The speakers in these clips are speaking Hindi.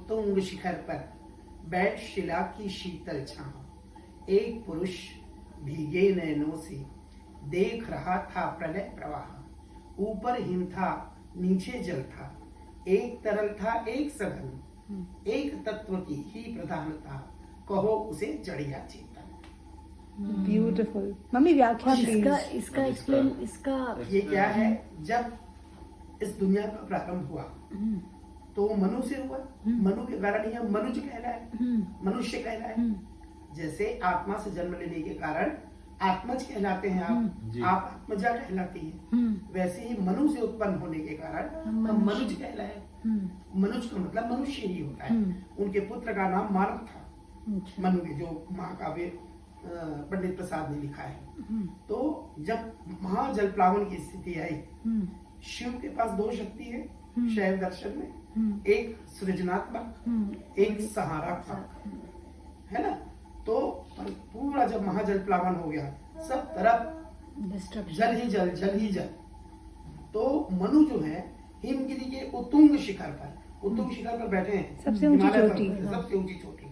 उत्तुंग शिखर पर बैठ शिला की शीतल छांव, एक पुरुष भीगे नयनों से देख रहा था प्रलय प्रवाह। ऊपर हिम था, नीचे जल था, एक तरल था एक सघन, एक तत्व की ही प्रधानता, कहो उसे जड़िया चेतन। ब्यूटीफुल। मम्मी व्याख्या इसका एक्सप्लेन इसका ये क्या है? जब इस दुनिया का प्रारंभ हुआ तो मनु से हुआ। मनु के कारण यह मनुज कहलाए, मनुष्य कहलाए। जैसे आत्मा से जन्म लेने के कारण आत्मज कहलाते हैं आप आत्मजा कहलाती हैं। वैसे ही मनु से उत्पन्न होने के कारण हम मनुज कहलाए। मनुज का मतलब मनुष्य ही होता है। उनके पुत्र का नाम मानव था, मनु के, जो महाकाव्य पंडित प्रसाद ने लिखा है। तो जब महाजल प्लावन की स्थिति आई, शिव के पास दो शक्ति है शैव दर्शन में, एक सृजनात्मक, एक सहारात्मक, है ना। तो पूरा जब महाजल प्लावन हो गया, सब तरफ जल ही जल, जल ही जल। तो मनु जो है हिमगिरी के उत्तुंग शिखर पर बैठे हैं, सबसे ऊंची चोटी, सबसे ऊंची चोटी,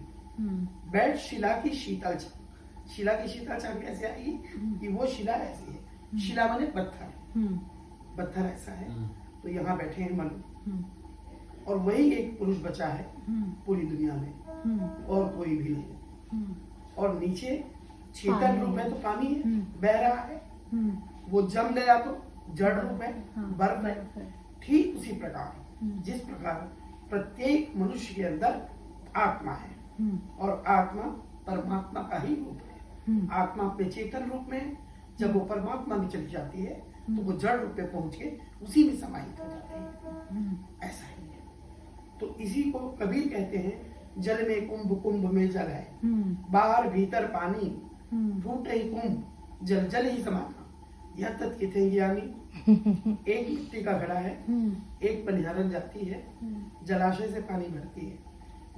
बैठ शिला की शीतल छांव। शिला की शीतल छांव कैसे आएगी? कि वो शिला ऐसी है, शिला माने पत्थर, पत्थर ऐसा है। तो यहाँ बैठे हैं मनु, और वही एक पुरुष बचा है पूरी दुनिया में, और कोई भी नहीं। और नीचे शीतल रूप है तो पानी है, बह रहा है। वो जम गया तो जड़ रूप है, बर्फ है। ठीक उसी प्रकार जिस प्रकार प्रत्येक मनुष्य के अंदर आत्मा है, और आत्मा परमात्मा का ही रूप है। आत्मा अपने चेतन रूप में, जब वो परमात्मा में चली जाती है तो वो जड़ रूप में पहुंच के उसी में समाहित हो जाती है। ऐसा ही है। तो इसी को कबीर कहते हैं, जल में कुंभ, कुंभ में जल है, बाहर भीतर पानी, फूटे ही कुंभ, जल जल ही समाना। यह तत्व थे ज्ञानी। एक मिट्टी का घड़ा है, एक बनिहारन जाती है, जलाशय से पानी भरती है।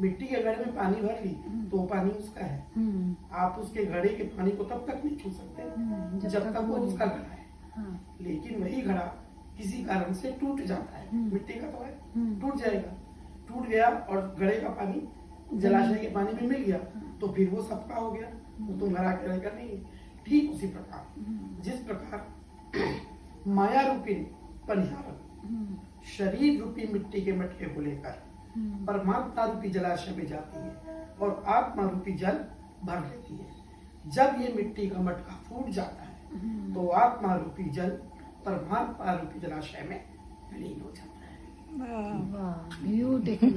मिट्टी के घड़े में पानी भर ली तो पानी उसका है। आप उसके घड़े के पानी को तब तक नहीं छू सकते जब तक वो उसका घड़ा है। लेकिन वही घड़ा किसी कारण से टूट जाता है, मिट्टी का तो है, टूट जाएगा। टूट गया और घड़े का पानी जलाशय के पानी में मिल गया तो फिर वो सबका हो गया, वो तुम घड़ा के रहेगा नहीं। ठीक उसी प्रकार जिस प्रकार माया रूपी पनिहारन शरीर रूपी मिट्टी के मटके को लेकर परमात्मा रूपी जलाशय में जाती है और आत्मा रूपी जल भर लेती है। जब ये मिट्टी का मटका फूट जाता है तो आत्मा रूपी जल परमात्मा रूपी जलाशय में विलीन हो जाता है। ब्यूटीफुल।